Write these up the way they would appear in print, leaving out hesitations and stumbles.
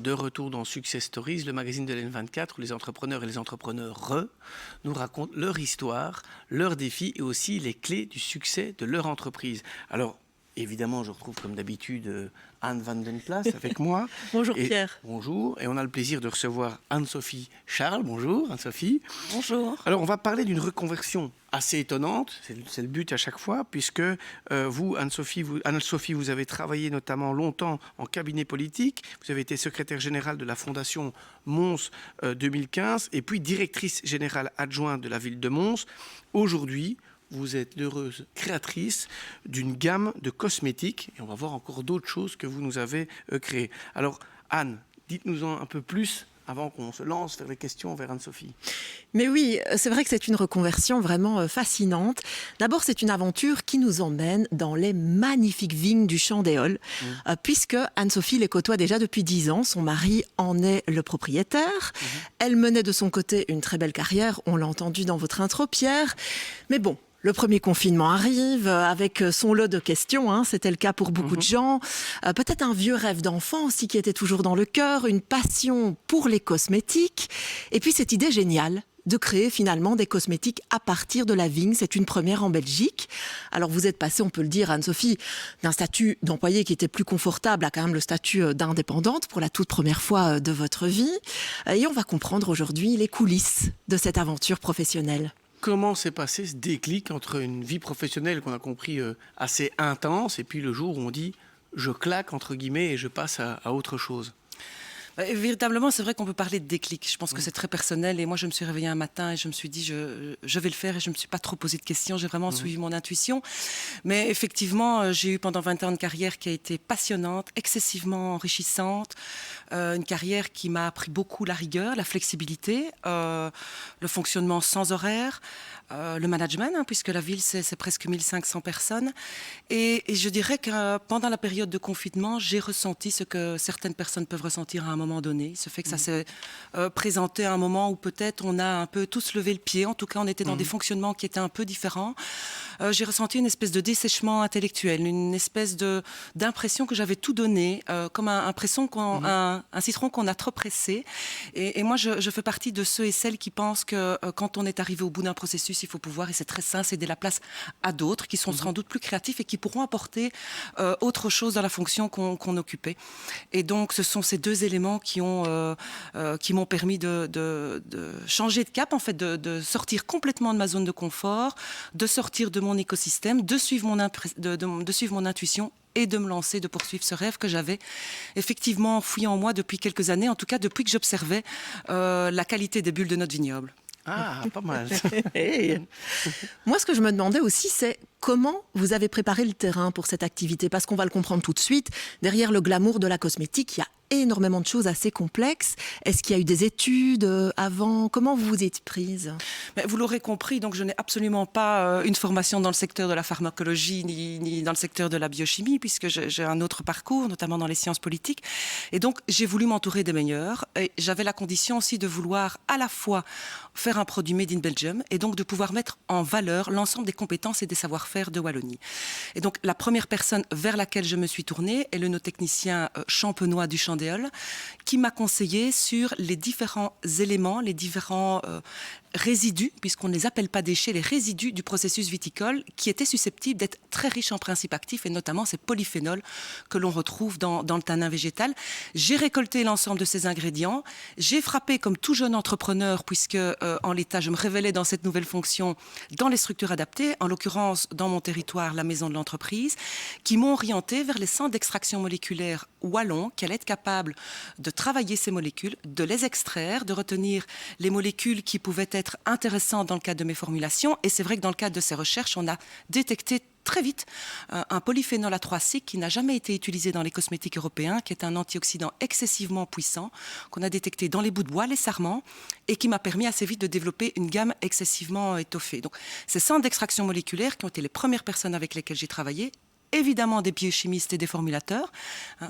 de retour dans Success Stories, le magazine de l'N24 où les entrepreneurs et les entrepreneurs nous racontent leur histoire, leurs défis et aussi les clés du succès de leur entreprise. Alors, évidemment, je retrouve comme d'habitude Anne van den Plas avec moi. Bonjour Pierre. Bonjour, et on a le plaisir de recevoir Anne-Sophie Charles. Bonjour Anne-Sophie. Bonjour. Alors on va parler d'une reconversion assez étonnante, c'est le but à chaque fois, puisque vous, Anne-Sophie, vous avez travaillé notamment longtemps en cabinet politique, vous avez été secrétaire générale de la Fondation Mons 2015, et puis directrice générale adjointe de la ville de Mons. Aujourd'hui, vous êtes l'heureuse créatrice d'une gamme de cosmétiques, et on va voir encore d'autres choses que vous nous avez créées. Alors Anne, dites-nous-en un peu plus avant qu'on se lance vers les questions vers Anne-Sophie. Mais oui, c'est vrai que c'est une reconversion vraiment fascinante. D'abord, c'est une aventure qui nous emmène dans les magnifiques vignes du Champ d'Éole, puisque Anne-Sophie les côtoie déjà depuis 10 ans. Son mari en est le propriétaire. Elle menait de son côté une très belle carrière, on l'a entendu dans votre intro, Pierre. Mais bon, le premier confinement arrive avec son lot de questions, hein, c'était le cas pour beaucoup de gens. Peut-être un vieux rêve d'enfant aussi qui était toujours dans le cœur, une passion pour les cosmétiques. Et puis cette idée géniale de créer finalement des cosmétiques à partir de la vigne. C'est une première en Belgique. Alors vous êtes passée, on peut le dire, Anne-Sophie, d'un statut d'employée qui était plus confortable à quand même le statut d'indépendante pour la toute première fois de votre vie. Et on va comprendre aujourd'hui les coulisses de cette aventure professionnelle. Comment s'est passé ce déclic entre une vie professionnelle qu'on a compris assez intense et puis le jour où on dit « je claque » entre guillemets et je passe à autre chose? Véritablement, c'est vrai qu'on peut parler de déclic. Je pense que c'est très personnel. Et moi, je me suis réveillée un matin et je me suis dit, je vais le faire. Et je ne me suis pas trop posé de questions. J'ai vraiment suivi mon intuition. Mais effectivement, j'ai eu pendant 20 ans une carrière qui a été passionnante, excessivement enrichissante. Une carrière qui m'a appris beaucoup la rigueur, la flexibilité, le fonctionnement sans horaire, le management, hein, puisque la ville, c'est presque 1500 personnes. Et je dirais que pendant la période de confinement, j'ai ressenti ce que certaines personnes peuvent ressentir à un moment donné. Ce fait que ça s'est présenté à un moment où peut-être on a un peu tous levé le pied. En tout cas, on était dans des fonctionnements qui étaient un peu différents. J'ai ressenti une espèce de dessèchement intellectuel, une espèce d'impression que j'avais tout donné, comme un citron qu'on a trop pressé. Et moi, je fais partie de ceux et celles qui pensent que quand on est arrivé au bout d'un processus, il faut pouvoir, et c'est très sain, céder la place à d'autres qui sont sans doute plus créatifs et qui pourront apporter autre chose dans la fonction qu'on occupait. Et donc, ce sont ces deux éléments qui m'ont permis de changer de cap, en fait, de sortir complètement de ma zone de confort, de sortir de mon écosystème, de suivre mon intuition et de me lancer, de poursuivre ce rêve que j'avais effectivement enfoui en moi depuis quelques années, en tout cas depuis que j'observais la qualité des bulles de notre vignoble. Ah, pas mal. Hey. Moi, ce que je me demandais aussi, c'est comment vous avez préparé le terrain pour cette activité? Parce qu'on va le comprendre tout de suite, derrière le glamour de la cosmétique, il y a énormément de choses assez complexes. Est-ce qu'il y a eu des études avant? Comment vous vous êtes prise? Mais vous l'aurez compris, donc je n'ai absolument pas une formation dans le secteur de la pharmacologie ni dans le secteur de la biochimie, puisque j'ai un autre parcours, notamment dans les sciences politiques. Et donc, j'ai voulu m'entourer des meilleurs. Et j'avais la condition aussi de vouloir à la fois faire un produit made in Belgium et donc de pouvoir mettre en valeur l'ensemble des compétences et des savoir-faire de Wallonie. Et donc, la première personne vers laquelle je me suis tournée est le notechnicien champenois du Champ d'Éole, qui m'a conseillé sur les différents éléments, les différents résidus, puisqu'on ne les appelle pas déchets, les résidus du processus viticole qui étaient susceptibles d'être très riches en principes actifs et notamment ces polyphénols que l'on retrouve dans le tanin végétal. J'ai récolté l'ensemble de ces ingrédients. J'ai frappé comme tout jeune entrepreneur, puisque en l'état, je me révélais dans cette nouvelle fonction dans les structures adaptées, en l'occurrence dans mon territoire, la maison de l'entreprise, qui m'ont orienté vers les centres d'extraction moléculaire wallons, qui allaient être capables de travailler ces molécules, de les extraire, de retenir les molécules qui pouvaient être intéressantes dans le cadre de mes formulations. Et c'est vrai que dans le cadre de ces recherches, on a détecté très vite un polyphénol A3C qui n'a jamais été utilisé dans les cosmétiques européens, qui est un antioxydant excessivement puissant, qu'on a détecté dans les bouts de bois, les sarments, et qui m'a permis assez vite de développer une gamme excessivement étoffée. Donc, ces centres d'extraction moléculaire qui ont été les premières personnes avec lesquelles j'ai travaillé, évidemment des biochimistes et des formulateurs,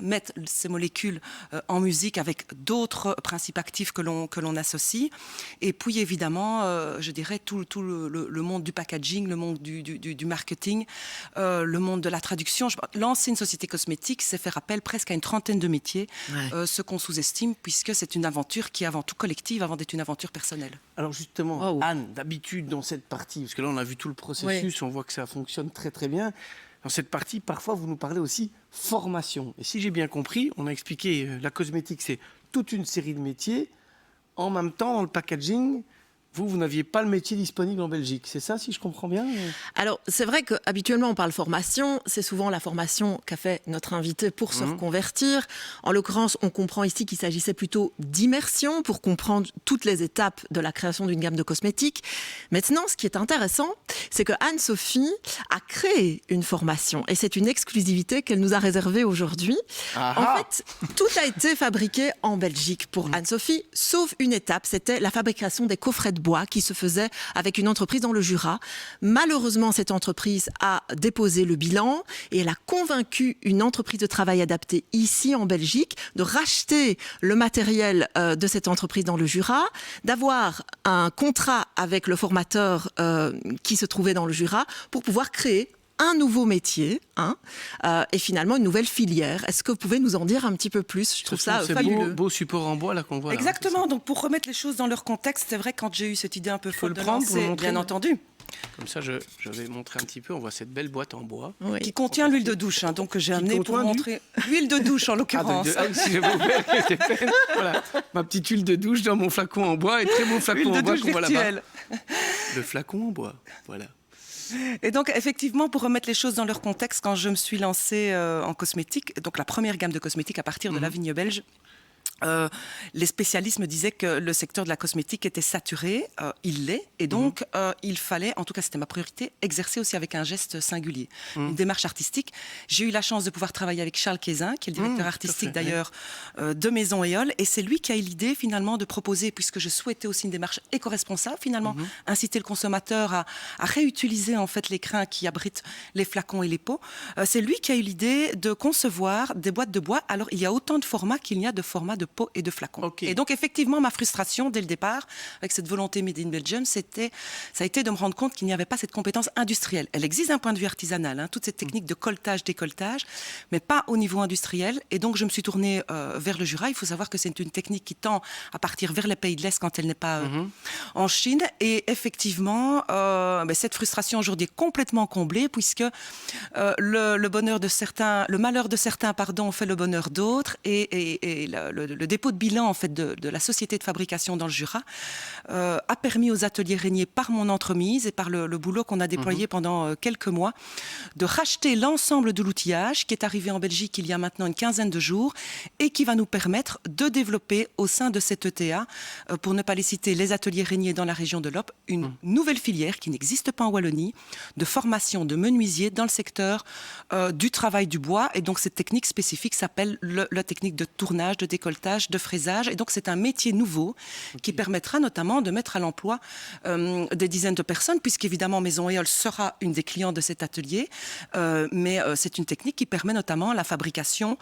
mettre ces molécules en musique avec d'autres principes actifs que l'on associe. Et puis évidemment, je dirais, tout le monde du packaging, le monde du marketing, le monde de la traduction. Lancer une société cosmétique, c'est faire appel presque à une trentaine de métiers, ce qu'on sous-estime, puisque c'est une aventure qui est avant tout collective, avant d'être une aventure personnelle. Alors justement, Anne, d'habitude dans cette partie, parce que là on a vu tout le processus, on voit que ça fonctionne très très bien. Dans cette partie, parfois, vous nous parlez aussi formation. Et si j'ai bien compris, on a expliqué, la cosmétique, c'est toute une série de métiers. En même temps, dans le packaging, vous n'aviez pas le métier disponible en Belgique. C'est ça, si je comprends bien? Alors, c'est vrai qu'habituellement, on parle formation. C'est souvent la formation qu'a fait notre invité pour se reconvertir. En l'occurrence, on comprend ici qu'il s'agissait plutôt d'immersion pour comprendre toutes les étapes de la création d'une gamme de cosmétiques. Maintenant, ce qui est intéressant, c'est que Anne-Sophie a créé une formation. Et c'est une exclusivité qu'elle nous a réservée aujourd'hui. En fait, tout a été fabriqué en Belgique pour Anne-Sophie, sauf une étape. C'était la fabrication des coffrets de bois qui se faisait avec une entreprise dans le Jura. Malheureusement, cette entreprise a déposé le bilan et elle a convaincu une entreprise de travail adapté ici en Belgique de racheter le matériel de cette entreprise dans le Jura, d'avoir un contrat avec le formateur qui se trouvait dans le Jura pour pouvoir créer un nouveau métier et finalement une nouvelle filière. Est-ce que vous pouvez nous en dire un petit peu plus? Je trouve ça fabuleux. Beau support en bois là qu'on voit. Exactement. Donc pour remettre les choses dans leur contexte, c'est vrai, quand j'ai eu cette idée un peu folle de lancer, bien entendu. Comme ça, je vais montrer un petit peu. On voit cette belle boîte en bois. Qui contient l'huile de douche. Donc j'ai amené pour montrer l'huile de douche en l'occurrence. Si je vais vous faire, voilà, ma petite huile de douche dans mon flacon en bois et très beau flacon en bois qu'on voit là-bas. Le flacon en bois, voilà. Et donc, effectivement, pour remettre les choses dans leur contexte, quand je me suis lancée en cosmétique, donc la première gamme de cosmétiques à partir de la vigne belge, les spécialistes me disaient que le secteur de la cosmétique était saturé, il l'est, et donc il fallait, en tout cas c'était ma priorité, exercer aussi avec un geste singulier, une démarche artistique. J'ai eu la chance de pouvoir travailler avec Charles Quézin, qui est le directeur artistique d'ailleurs de Maison Éole, et c'est lui qui a eu l'idée finalement de proposer, puisque je souhaitais aussi une démarche éco-responsable, finalement inciter le consommateur à réutiliser en fait les crins qui abritent les flacons et les pots. C'est lui qui a eu l'idée de concevoir des boîtes de bois. Alors il y a autant de formats qu'il y a de formats de pots et de flacons. Et donc effectivement, ma frustration dès le départ, avec cette volonté Made in Belgium, ça a été de me rendre compte qu'il n'y avait pas cette compétence industrielle. Elle existe d'un point de vue artisanal, toute cette technique de coltage, décolletage, mais pas au niveau industriel. Et donc je me suis tournée vers le Jura. Il faut savoir que c'est une technique qui tend à partir vers les pays de l'Est quand elle n'est pas en Chine. Et effectivement, cette frustration aujourd'hui est complètement comblée, puisque le malheur de certains, fait le bonheur d'autres, et le dépôt de bilan en fait de la société de fabrication dans le Jura a permis aux ateliers Régnier, par mon entremise et par le boulot qu'on a déployé pendant quelques mois, de racheter l'ensemble de l'outillage qui est arrivé en Belgique il y a maintenant une quinzaine de jours et qui va nous permettre de développer au sein de cette ETA, pour ne pas les citer, les ateliers Régnier dans la région de l'Op, une nouvelle filière qui n'existe pas en Wallonie, de formation de menuisiers dans le secteur du travail du bois. Et donc cette technique spécifique s'appelle la technique de tournage, de décolletage, de fraisage. Et donc c'est un métier nouveau qui permettra notamment de mettre à l'emploi des dizaines de personnes, puisqu'évidemment Maison Éole sera une des clients de cet atelier. Mais c'est une technique qui permet notamment la fabrication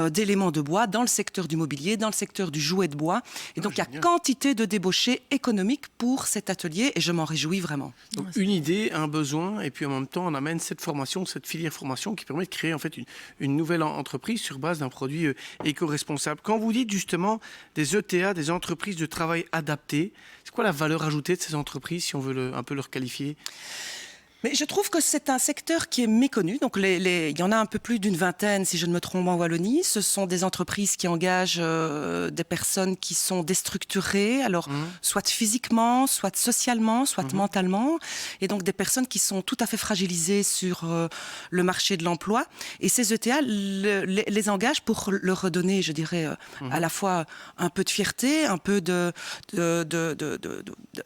d'éléments de bois dans le secteur du mobilier, dans le secteur du jouet de bois. Et donc il y a quantité de débauchés économiques pour cet atelier et je m'en réjouis vraiment. Donc une idée, un besoin, et puis en même temps on amène cette formation, cette filière formation qui permet de créer en fait une nouvelle entreprise sur base d'un produit éco-responsable. Quand vous dites justement des ETA, des entreprises de travail adaptées, c'est quoi la valeur ajoutée de ces entreprises, si on veut un peu leur qualifier ? Mais je trouve que c'est un secteur qui est méconnu. Donc il y en a un peu plus d'une vingtaine, si je ne me trompe, en Wallonie. Ce sont des entreprises qui engagent des personnes qui sont déstructurées, alors soit physiquement, soit socialement, soit mentalement, et donc des personnes qui sont tout à fait fragilisées sur le marché de l'emploi. Et ces ETA les engagent pour leur redonner, je dirais, à la fois un peu de fierté, un peu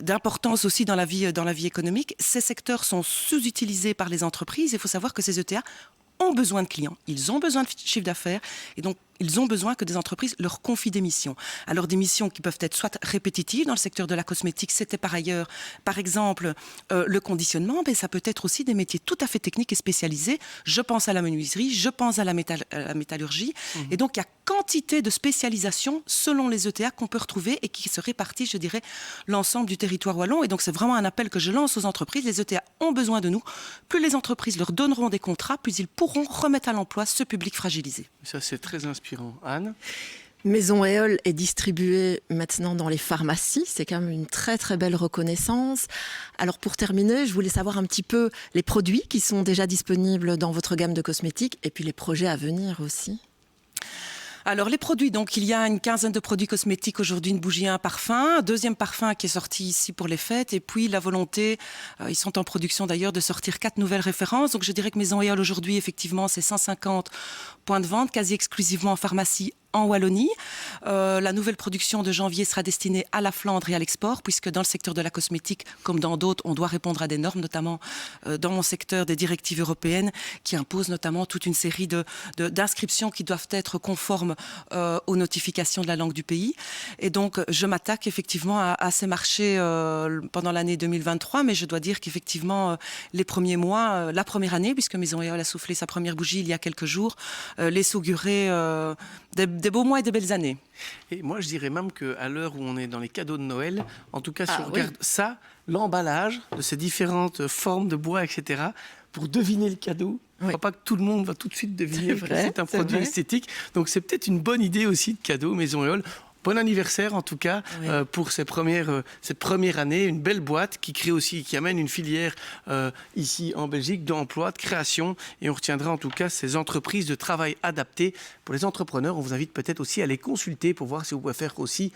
d'importance aussi dans la vie économique. Ces secteurs sont sous-utilisés par les entreprises. Il faut savoir que ces ETA ont besoin de clients, ils ont besoin de chiffre d'affaires et donc ils ont besoin que des entreprises leur confient des missions. Alors des missions qui peuvent être soit répétitives, dans le secteur de la cosmétique, c'était par ailleurs, par exemple, le conditionnement, mais ça peut être aussi des métiers tout à fait techniques et spécialisés. Je pense à la menuiserie, je pense à la métallurgie. Et donc il y a quantité de spécialisation selon les ETA qu'on peut retrouver et qui se répartissent, je dirais, l'ensemble du territoire wallon. Et donc c'est vraiment un appel que je lance aux entreprises. Les ETA ont besoin de nous. Plus les entreprises leur donneront des contrats, plus ils pourront remettre à l'emploi ce public fragilisé. Ça, c'est très inspirant. Anne? Maison Éole est distribuée maintenant dans les pharmacies. C'est quand même une très très belle reconnaissance. Alors pour terminer, je voulais savoir un petit peu les produits qui sont déjà disponibles dans votre gamme de cosmétiques et puis les projets à venir aussi. Alors les produits, donc il y a une quinzaine de produits cosmétiques aujourd'hui, une bougie, un parfum, un deuxième parfum qui est sorti ici pour les fêtes et puis la volonté, ils sont en production d'ailleurs, de sortir 4 nouvelles références. Donc je dirais que Maison Éole aujourd'hui effectivement c'est 150 points de vente, quasi exclusivement en pharmacie en Wallonie. La nouvelle production de janvier sera destinée à la Flandre et à l'export, puisque dans le secteur de la cosmétique, comme dans d'autres, on doit répondre à des normes, notamment dans mon secteur des directives européennes, qui imposent notamment toute une série d'inscriptions qui doivent être conformes aux notifications de la langue du pays. Et donc, je m'attaque effectivement à ces marchés pendant l'année 2023, mais je dois dire qu'effectivement, les premiers mois, la première année, puisque Maison Éole a soufflé sa première bougie il y a quelques jours, laisse augurer des beaux mois et des belles années. Et moi, je dirais même qu'à l'heure où on est dans les cadeaux de Noël, en tout cas, si on regarde ça, l'emballage de ces différentes formes de bois, etc., pour deviner le cadeau, je ne crois pas que tout le monde va tout de suite deviner que c'est un produit esthétique. Donc, c'est peut-être une bonne idée aussi de cadeau, Maison Éole. Bon anniversaire en tout cas pour cette première année, une belle boîte qui crée aussi, qui amène une filière ici en Belgique d'emploi, de création, et on retiendra en tout cas ces entreprises de travail adaptées pour les entrepreneurs. On vous invite peut-être aussi à les consulter pour voir si vous pouvez faire aussi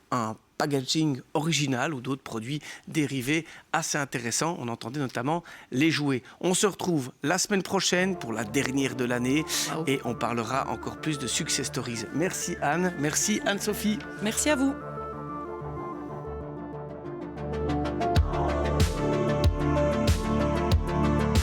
un packaging original ou d'autres produits dérivés assez intéressants. On entendait notamment les jouets. On se retrouve la semaine prochaine pour la dernière de l'année et on parlera encore plus de success stories. Merci Anne, merci Anne-Sophie. Merci à vous.